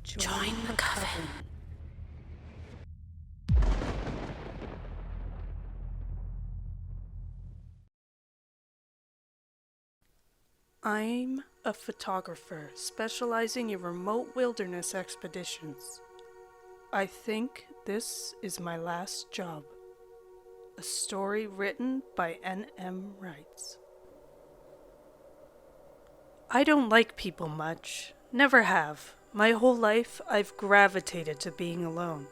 Join the coven. I'm a photographer specializing in remote wilderness expeditions. I think this is my last job. A story written by nmwrites. I don't like people much. Never have. My whole life I've gravitated to being alone.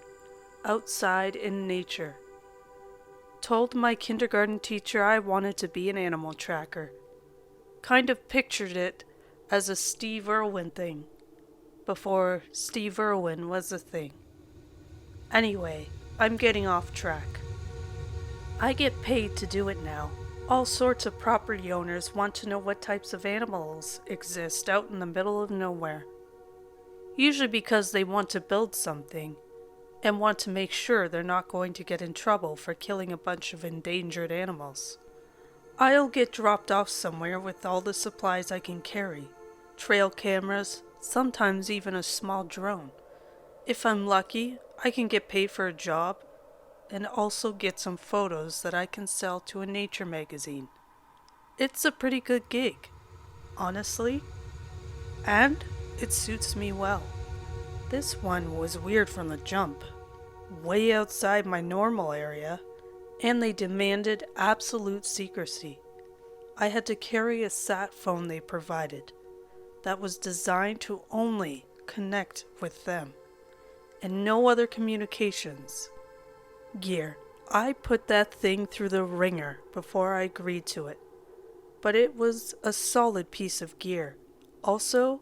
Outside in nature. Told my kindergarten teacher I wanted to be an animal tracker. Kind of pictured it as a Steve Irwin thing, before Steve Irwin was a thing. Anyway, I'm getting off track. I get paid to do it now. All sorts of property owners want to know what types of animals exist out in the middle of nowhere. Usually because they want to build something and want to make sure they're not going to get in trouble for killing a bunch of endangered animals. I'll get dropped off somewhere with all the supplies I can carry. Trail cameras, sometimes even a small drone. If I'm lucky, I can get paid for a job and also get some photos that I can sell to a nature magazine. It's a pretty good gig, honestly, and it suits me well. This one was weird from the jump, way outside my normal area, and they demanded absolute secrecy. I had to carry a sat phone they provided that was designed to only connect with them, and no other communications gear. I put that thing through the ringer before I agreed to it, but it was a solid piece of gear. Also,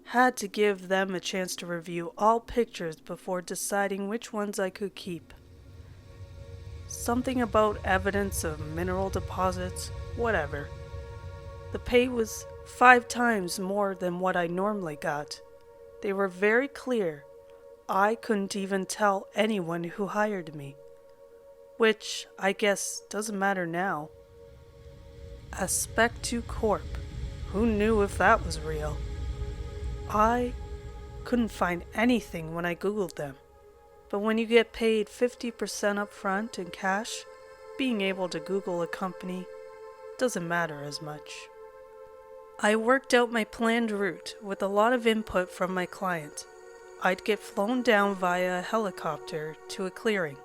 had to give them a chance to review all pictures before deciding which ones I could keep. Something about evidence of mineral deposits, whatever. The pay was 5 times more than what I normally got. They were very clear. I couldn't even tell anyone who hired me. Which, I guess, doesn't matter now. Aspectu Corp. Who knew if that was real? I couldn't find anything when I googled them. But when you get paid 50% up front in cash, being able to Google a company doesn't matter as much. I worked out my planned route with a lot of input from my client. I'd get flown down via a helicopter to a clearing.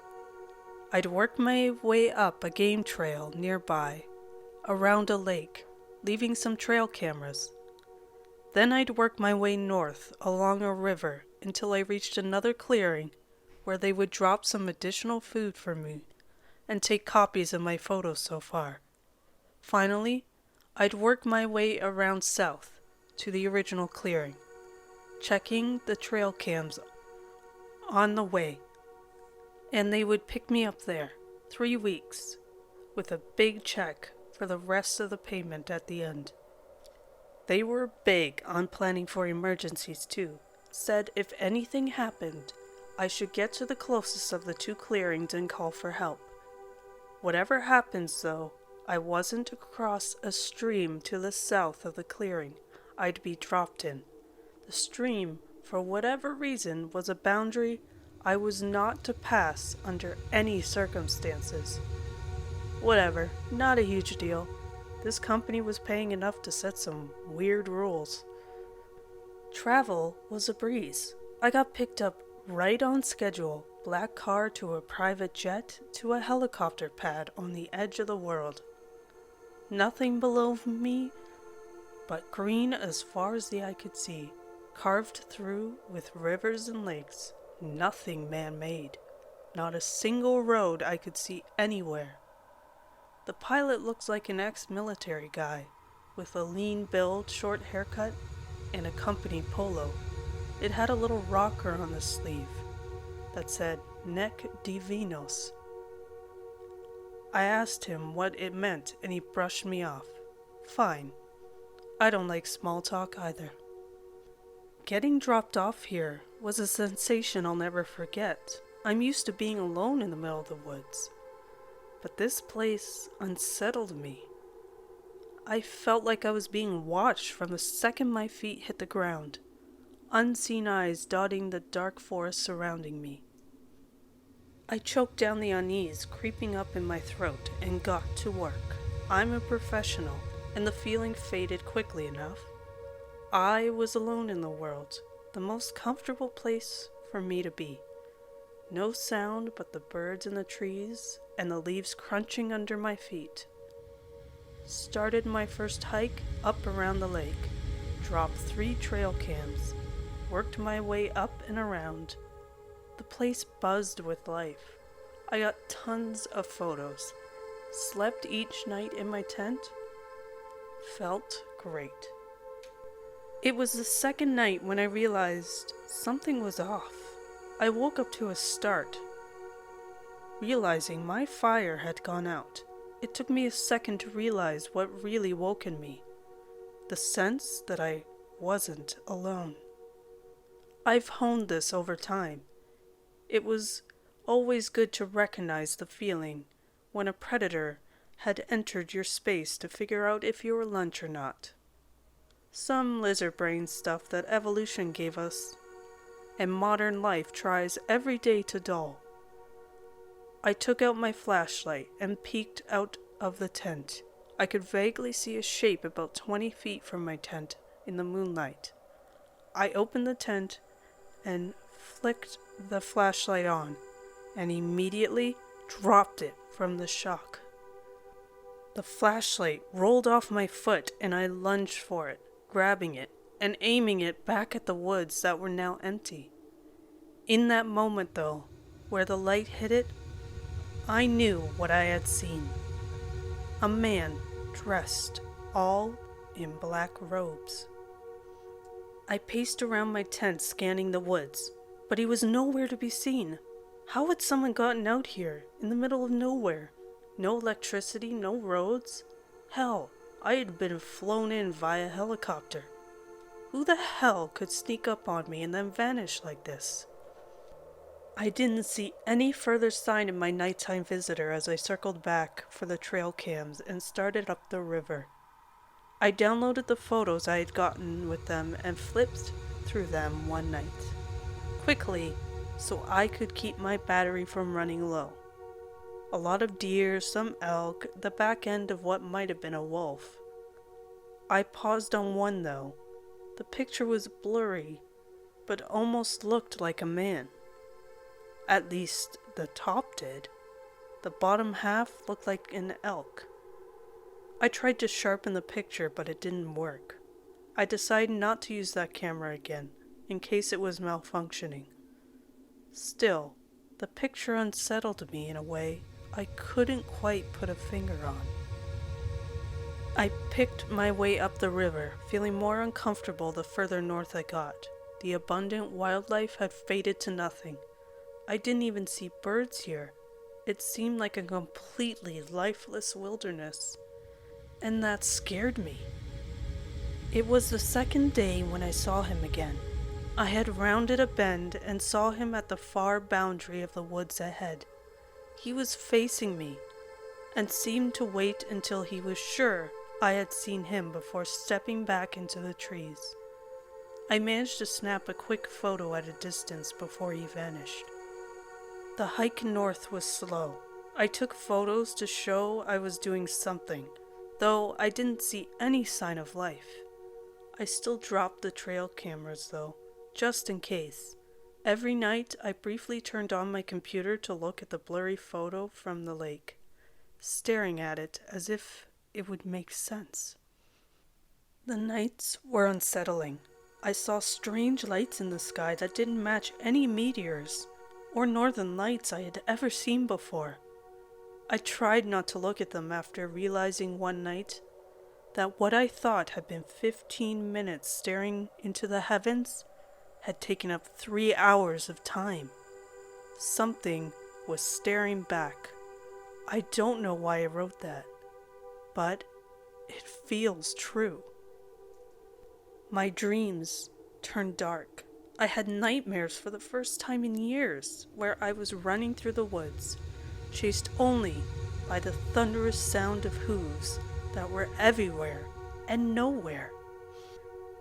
I'd work my way up a game trail nearby, around a lake, leaving some trail cameras. Then I'd work my way north along a river until I reached another clearing where they would drop some additional food for me and take copies of my photos so far. Finally, I'd work my way around south to the original clearing, checking the trail cams on the way, and they would pick me up there, 3 weeks, with a big check for the rest of the payment at the end. They were big on planning for emergencies too. Said if anything happened, I should get to the closest of the 2 clearings and call for help. Whatever happens though, I wasn't to cross a stream to the south of the clearing I'd be dropped in. The stream, for whatever reason, was a boundary I was not to pass under any circumstances. Whatever, not a huge deal. This company was paying enough to set some weird rules. Travel was a breeze. I got picked up right on schedule, black car to a private jet to a helicopter pad on the edge of the world. Nothing below me but green as far as the eye could see, carved through with rivers and lakes, nothing man-made, not a single road I could see anywhere. The pilot looks like an ex-military guy, with a lean build, short haircut, and a company polo. It had a little rocker on the sleeve that said, Nec Divinos. I asked him what it meant and he brushed me off. Fine. I don't like small talk either. Getting dropped off here was a sensation I'll never forget. I'm used to being alone in the middle of the woods. But this place unsettled me. I felt like I was being watched from the second my feet hit the ground. unseen eyes dotting the dark forest surrounding me. I choked down the unease creeping up in my throat and got to work. I'm a professional, and the feeling faded quickly enough. I was alone in the world, the most comfortable place for me to be. No sound but the birds in the trees and the leaves crunching under my feet. Started my first hike up around the lake, dropped 3 trail cams, worked my way up and around. The place buzzed with life. I got tons of photos, slept each night in my tent, felt great. It was the second night when I realized something was off. I woke up to a start, realizing my fire had gone out. It took me a second to realize what really woke in me, the sense that I wasn't alone. I've honed this over time. It was always good to recognize the feeling when a predator had entered your space to figure out if you were lunch or not. Some lizard brain stuff that evolution gave us, and modern life tries every day to dull. I took out my flashlight and peeked out of the tent. I could vaguely see a shape about 20 feet from my tent in the moonlight. I opened the tent and flicked the flashlight on, and immediately dropped it from the shock. The flashlight rolled off my foot and I lunged for it, grabbing it and aiming it back at the woods that were now empty. In that moment though, where the light hit it, I knew what I had seen. A man dressed all in black robes. I paced around my tent scanning the woods, but he was nowhere to be seen. How had someone gotten out here in the middle of nowhere? No electricity, no roads. Hell, I had been flown in via helicopter. Who the hell could sneak up on me and then vanish like this? I didn't see any further sign of my nighttime visitor as I circled back for the trail cams and started up the river. I downloaded the photos I had gotten with them and flipped through them one night, quickly, so I could keep my battery from running low. A lot of deer, some elk, the back end of what might have been a wolf. I paused on one though. The picture was blurry, but almost looked like a man. At least the top did. The bottom half looked like an elk. I tried to sharpen the picture, but it didn't work. I decided not to use that camera again, in case it was malfunctioning. Still, the picture unsettled me in a way I couldn't quite put a finger on. I picked my way up the river, feeling more uncomfortable the further north I got. The abundant wildlife had faded to nothing. I didn't even see birds here. It seemed like a completely lifeless wilderness, and that scared me. It was the second day when I saw him again. I had rounded a bend and saw him at the far boundary of the woods ahead. He was facing me, and seemed to wait until he was sure I had seen him before stepping back into the trees. I managed to snap a quick photo at a distance before he vanished. The hike north was slow. I took photos to show I was doing something, though I didn't see any sign of life. I still dropped the trail cameras though, just in case. Every night I briefly turned on my computer to look at the blurry photo from the lake, staring at it as if it would make sense. The nights were unsettling. I saw strange lights in the sky that didn't match any meteors or northern lights I had ever seen before. I tried not to look at them after realizing one night that what I thought had been 15 minutes staring into the heavens had taken up 3 hours of time. Something was staring back. I don't know why I wrote that, but it feels true. My dreams turned dark. I had nightmares for the first time in years, where I was running through the woods, chased only by the thunderous sound of hooves that were everywhere and nowhere.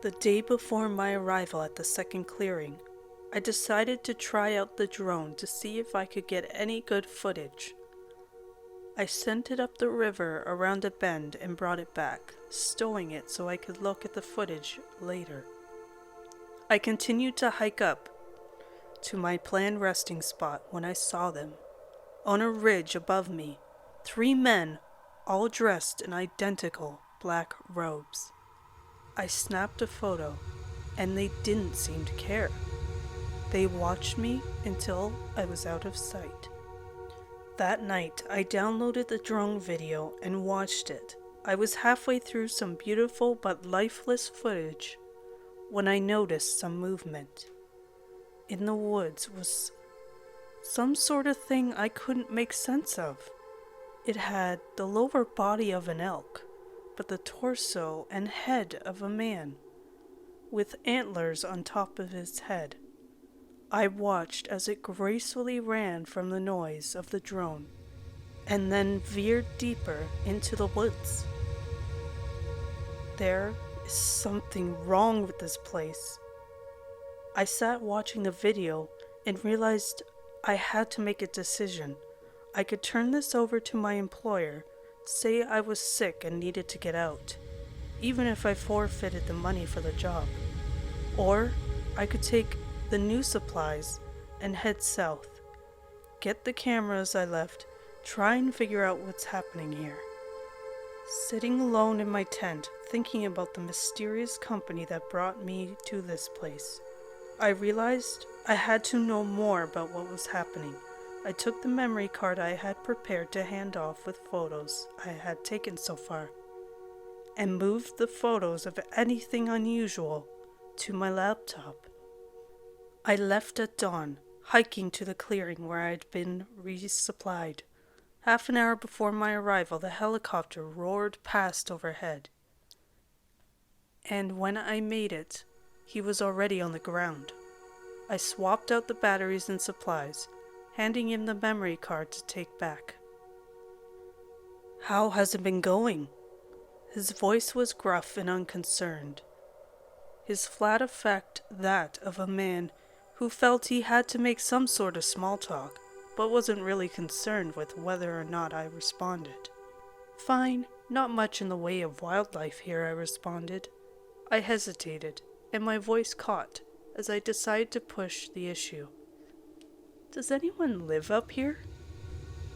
The day before my arrival at the second clearing, I decided to try out the drone to see if I could get any good footage. I sent it up the river around a bend and brought it back, stowing it so I could look at the footage later. I continued to hike up to my planned resting spot when I saw them. On a ridge above me, 3 men, all dressed in identical black robes. I snapped a photo, and they didn't seem to care. They watched me until I was out of sight. That night, I downloaded the drone video and watched it. I was halfway through some beautiful but lifeless footage when I noticed some movement. In the woods was some sort of thing I couldn't make sense of. It had the lower body of an elk, but the torso and head of a man, with antlers on top of his head. I watched as it gracefully ran from the noise of the drone, and then veered deeper into the woods. There is something wrong with this place. I sat watching the video and realized I had to make a decision. I could turn this over to my employer, say I was sick and needed to get out, even if I forfeited the money for the job. Or I could take the new supplies and head south, get the cameras I left, try and figure out what's happening here. Sitting alone in my tent, thinking about the mysterious company that brought me to this place, I realized I had to know more about what was happening. I took the memory card I had prepared to hand off with photos I had taken so far, and moved the photos of anything unusual to my laptop. I left at dawn, hiking to the clearing where I had been resupplied. Half an hour before my arrival, the helicopter roared past overhead, and when I made it, he was already on the ground. I swapped out the batteries and supplies, handing him the memory card to take back. "How has it been going?" His voice was gruff and unconcerned, his flat effect that of a man who felt he had to make some sort of small talk, but wasn't really concerned with whether or not I responded. "Fine, not much in the way of wildlife here," I responded. I hesitated, and my voice caught as I decided to push the issue. "Does anyone live up here?"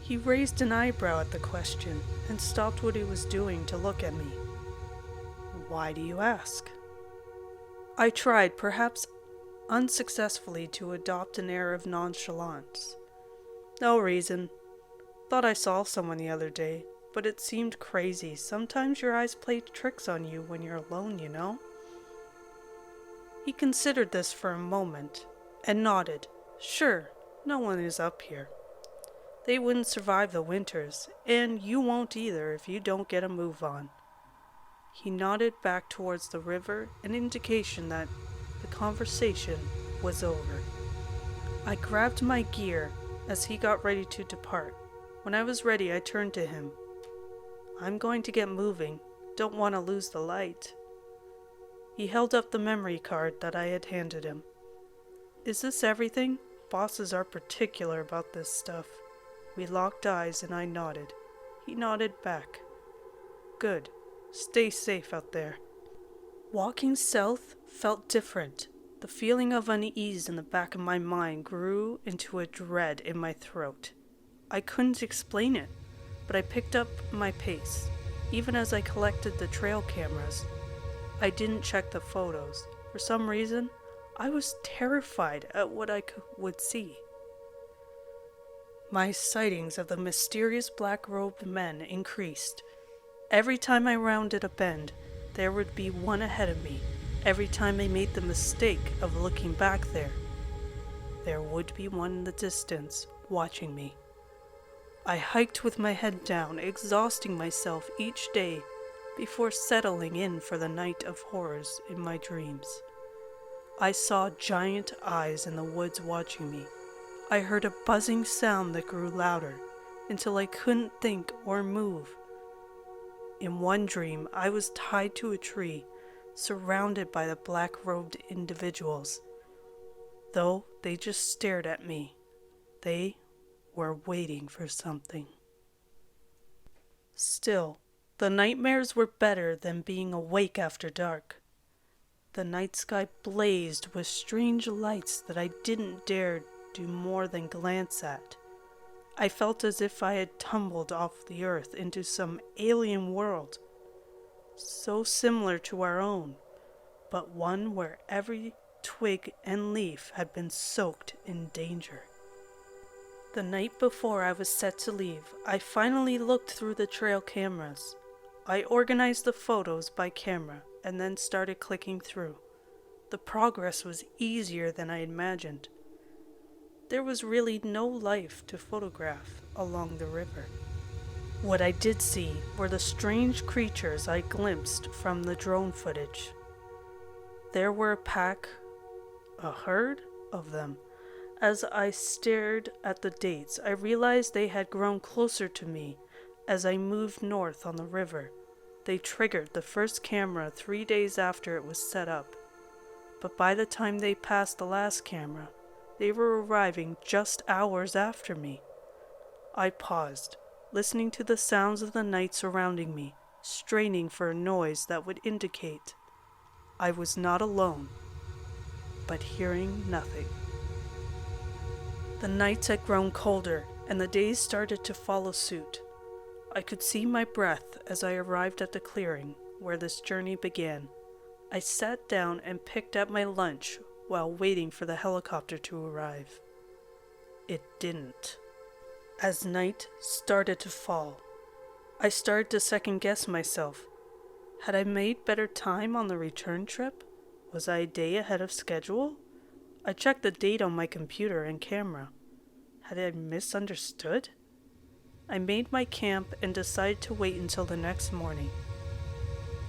He raised an eyebrow at the question and stopped what he was doing to look at me. "Why do you ask?" I tried, perhaps unsuccessfully, to adopt an air of nonchalance. "No reason. Thought I saw someone the other day, but it seemed crazy. Sometimes your eyes play tricks on you when you're alone, you know?" He considered this for a moment and nodded. "Sure, no one is up here. They wouldn't survive the winters, and you won't either if you don't get a move on." He nodded back towards the river, an indication that the conversation was over. I grabbed my gear as he got ready to depart. When I was ready, I turned to him. "I'm going to get moving. Don't want to lose the light." He held up the memory card that I had handed him. "Is this everything? Bosses are particular about this stuff." We locked eyes and I nodded. He nodded back. "Good. Stay safe out there." Walking south felt different. The feeling of unease in the back of my mind grew into a dread in my throat. I couldn't explain it, but I picked up my pace. Even as I collected the trail cameras, I didn't check the photos. For some reason, I was terrified at what I would see. My sightings of the mysterious black-robed men increased. Every time I rounded a bend, there would be one ahead of me. Every time I made the mistake of looking back there would be one in the distance watching me. I hiked with my head down, exhausting myself each day before settling in for the night of horrors in my dreams. I saw giant eyes in the woods watching me. I heard a buzzing sound that grew louder until I couldn't think or move. In one dream, I was tied to a tree, surrounded by the black-robed individuals. Though they just stared at me, they were waiting for something. Still, the nightmares were better than being awake after dark. The night sky blazed with strange lights that I didn't dare do more than glance at. I felt as if I had tumbled off the earth into some alien world, so similar to our own, but one where every twig and leaf had been soaked in danger. The night before I was set to leave, I finally looked through the trail cameras. I organized the photos by camera and then started clicking through. The progress was easier than I imagined. There was really no life to photograph along the river. What I did see were the strange creatures I glimpsed from the drone footage. There were a herd of them. As I stared at the dates, I realized they had grown closer to me as I moved north on the river. They triggered the first camera 3 days after it was set up. But by the time they passed the last camera, they were arriving just hours after me. I paused, listening to the sounds of the night surrounding me, straining for a noise that would indicate I was not alone, but hearing nothing. The nights had grown colder, and the days started to follow suit. I could see my breath as I arrived at the clearing where this journey began. I sat down and picked up my lunch while waiting for the helicopter to arrive. It didn't. As night started to fall, I started to second-guess myself. Had I made better time on the return trip? Was I a day ahead of schedule? I checked the date on my computer and camera. Had I misunderstood? I made my camp and decided to wait until the next morning.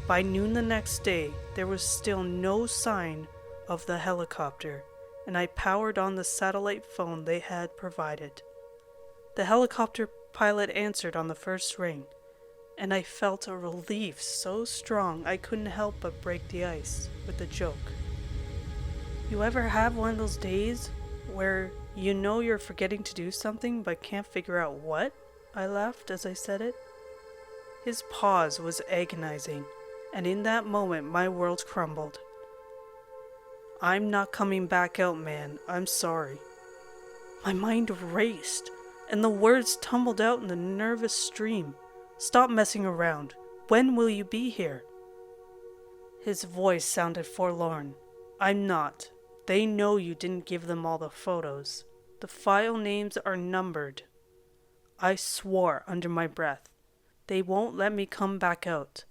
By noon the next day, there was still no sign of the helicopter, and I powered on the satellite phone they had provided. The helicopter pilot answered on the first ring, and I felt a relief so strong I couldn't help but break the ice with a joke. You ever have one of those days where you know you're forgetting to do something but can't figure out what? I laughed as I said it. His pause was agonizing, and in that moment my world crumbled. I'm not coming back out, man. I'm sorry. My mind raced, and the words tumbled out in a nervous stream. Stop messing around. When will you be here? His voice sounded forlorn. I'm not. They know you didn't give them all the photos. The file names are numbered. I swore under my breath. They won't let me come back out.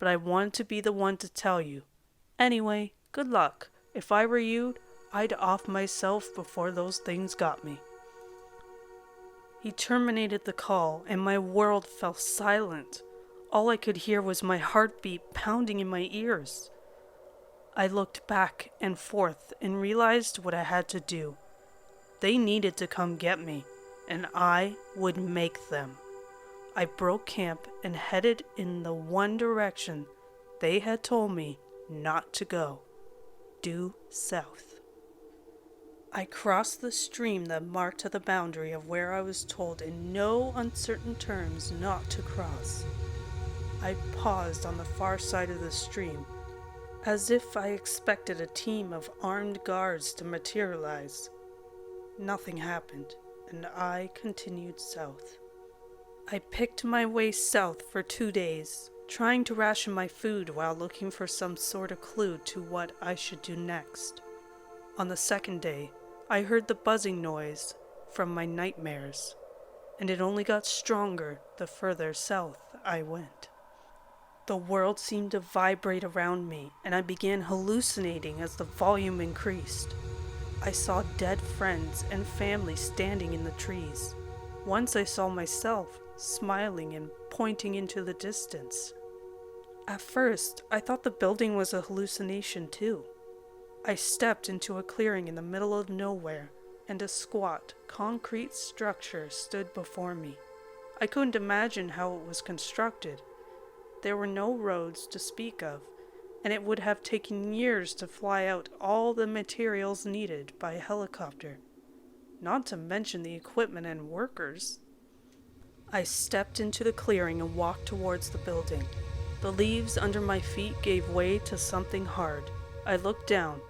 But I wanted to be the one to tell you. Anyway, good luck. If I were you, I'd off myself before those things got me. He terminated the call, and my world fell silent. All I could hear was my heartbeat pounding in my ears. I looked back and forth and realized what I had to do. They needed to come get me, and I would make them. I broke camp and headed in the one direction they had told me not to go, due south. I crossed the stream that marked the boundary of where I was told in no uncertain terms not to cross. I paused on the far side of the stream, as if I expected a team of armed guards to materialize. Nothing happened, and I continued south. I picked my way south for 2 days, trying to ration my food while looking for some sort of clue to what I should do next. On the second day, I heard the buzzing noise from my nightmares, and it only got stronger the further south I went. The world seemed to vibrate around me, and I began hallucinating as the volume increased. I saw dead friends and family standing in the trees. Once I saw myself, smiling and pointing into the distance. At first, I thought the building was a hallucination too. I stepped into a clearing in the middle of nowhere, and a squat, concrete structure stood before me. I couldn't imagine how it was constructed. There were no roads to speak of, and it would have taken years to fly out all the materials needed by helicopter, not to mention the equipment and workers. I stepped into the clearing and walked towards the building. The leaves under my feet gave way to something hard. I looked down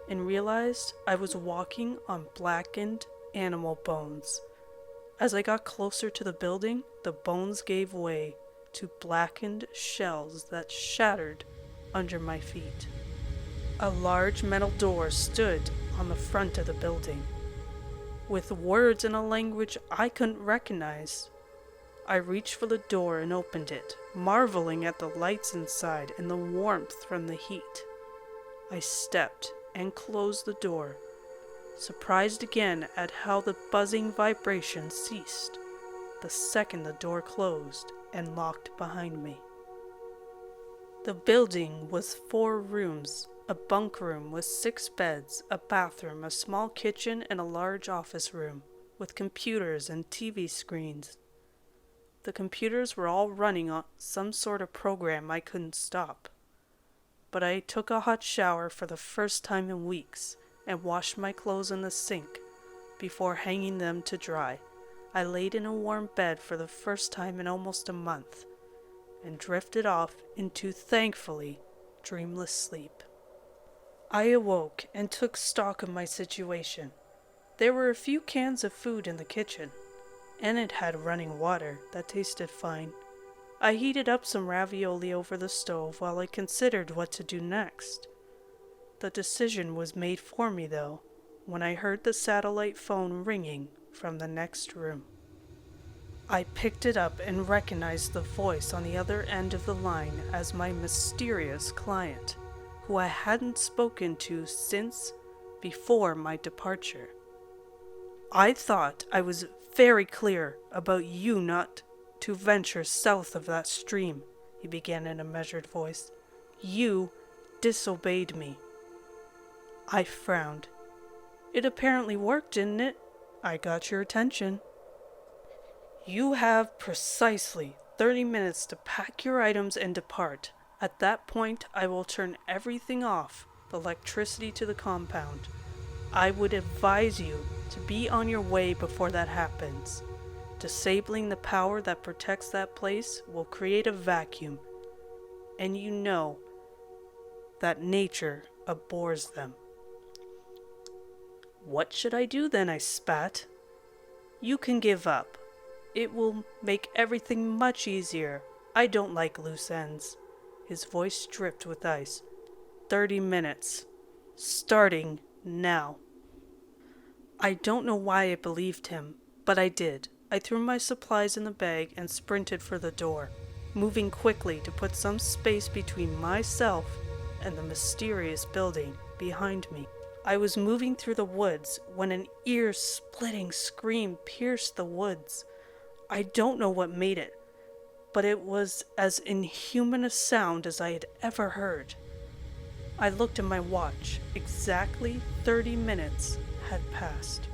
and realized I was walking on blackened animal bones. As I got closer to the building, the bones gave way to blackened shells that shattered under my feet. A large metal door stood on the front of the building, with words in a language I couldn't recognize. I reached for the door and opened it, marveling at the lights inside and the warmth from the heat. I stepped and closed the door, surprised again at how the buzzing vibration ceased the second the door closed and locked behind me. The building was 4 rooms, a bunk room with 6 beds, a bathroom, a small kitchen, and a large office room with computers and TV screens. The computers were all running on some sort of program I couldn't stop. But I took a hot shower for the first time in weeks and washed my clothes in the sink before hanging them to dry. I laid in a warm bed for the first time in almost a month and drifted off into, thankfully, dreamless sleep. I awoke and took stock of my situation. There were a few cans of food in the kitchen, and it had running water that tasted fine. I heated up some ravioli over the stove while I considered what to do next. The decision was made for me, though, when I heard the satellite phone ringing from the next room. I picked it up and recognized the voice on the other end of the line as my mysterious client, who I hadn't spoken to since before my departure. I thought I was very clear about you not to venture south of that stream, he began in a measured voice. You disobeyed me. I frowned. It apparently worked, didn't it? I got your attention. You have precisely 30 minutes to pack your items and depart. At that point, I will turn everything off, the electricity to the compound. I would advise you to be on your way before that happens. Disabling the power that protects that place will create a vacuum, and you know that nature abhors them. What should I do then? I spat. You can give up. It will make everything much easier. I don't like loose ends. His voice dripped with ice. 30 minutes. Starting now. I don't know why I believed him, but I did. I threw my supplies in the bag and sprinted for the door, moving quickly to put some space between myself and the mysterious building behind me. I was moving through the woods when an ear-splitting scream pierced the woods. I don't know what made it, but it was as inhuman a sound as I had ever heard. I looked at my watch. Exactly 30 minutes had passed.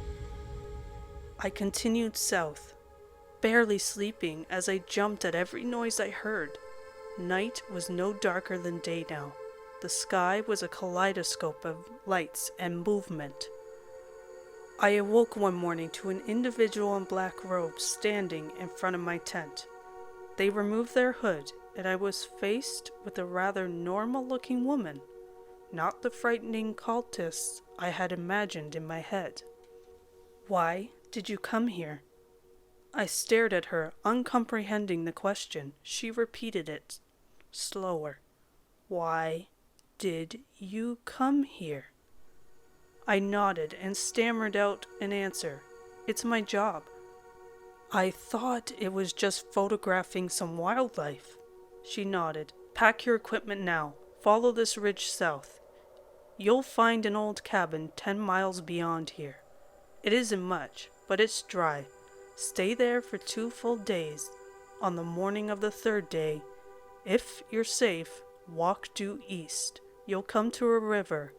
I continued south, barely sleeping as I jumped at every noise I heard. Night was no darker than day now. The sky was a kaleidoscope of lights and movement. I awoke one morning to an individual in black robes standing in front of my tent. They removed their hood, and I was faced with a rather normal-looking woman, not the frightening cultists I had imagined in my head. Why did you come here? I stared at her, uncomprehending the question. She repeated it, slower. Why did you come here? I nodded and stammered out an answer. It's my job. I thought it was just photographing some wildlife. She nodded. Pack your equipment now. Follow this ridge south. You'll find an old cabin 10 miles beyond here. It isn't much, but it's dry. Stay there for 2 full days. On the morning of the 3rd day, if you're safe, walk due east. You'll come to a river.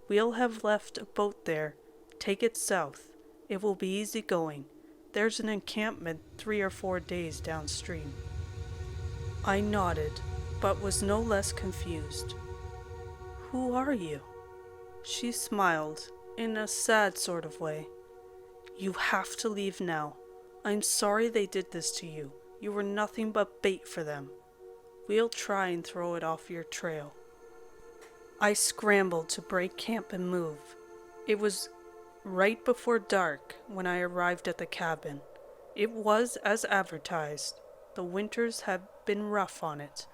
We'll have left a boat there. Take it south. It will be easy going. There's an encampment 3 or 4 days downstream. I nodded, but was no less confused. Who are you? She smiled, in a sad sort of way. You have to leave now. I'm sorry they did this to you. You were nothing but bait for them. We'll try and throw it off your trail. I scrambled to break camp and move. It was right before dark when I arrived at the cabin. It was as advertised. The winters had been rough on it,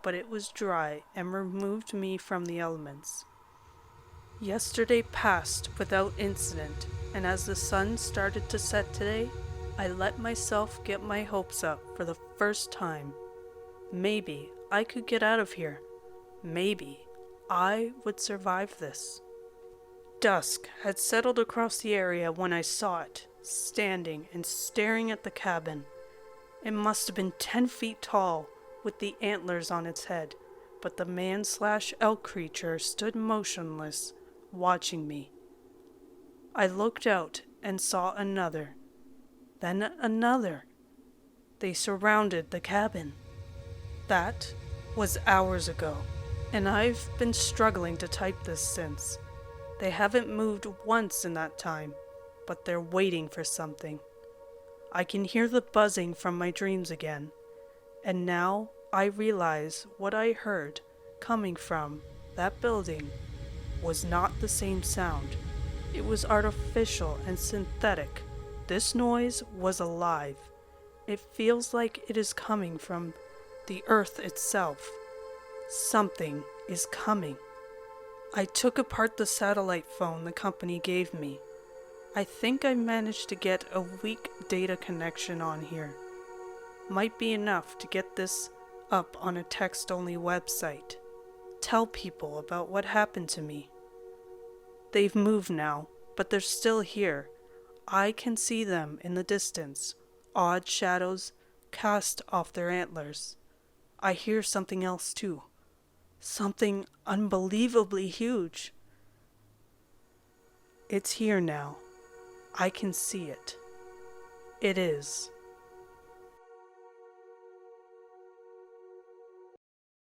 but it was dry and removed me from the elements. Yesterday passed without incident, and as the sun started to set today, I let myself get my hopes up for the first time. Maybe I could get out of here. Maybe I would survive this. Dusk had settled across the area when I saw it, standing and staring at the cabin. It must have been 10 feet tall, with the antlers on its head, but the man/elk creature stood motionless, watching me. I looked out and saw another, then another. They surrounded the cabin. That was hours ago, and I've been struggling to type this since. They haven't moved once in that time, but they're waiting for something. I can hear the buzzing from my dreams again, and now I realize what I heard coming from that building was not the same sound. It was artificial and synthetic. This noise was alive. It feels like it is coming from the earth itself. Something is coming. I took apart the satellite phone the company gave me. I think I managed to get a weak data connection on here. Might be enough to get this up on a text-only website. Tell people about what happened to me. They've moved now, but they're still here. I can see them in the distance, odd shadows cast off their antlers. I hear something else too. Something unbelievably huge. It's here now. I can see it. It is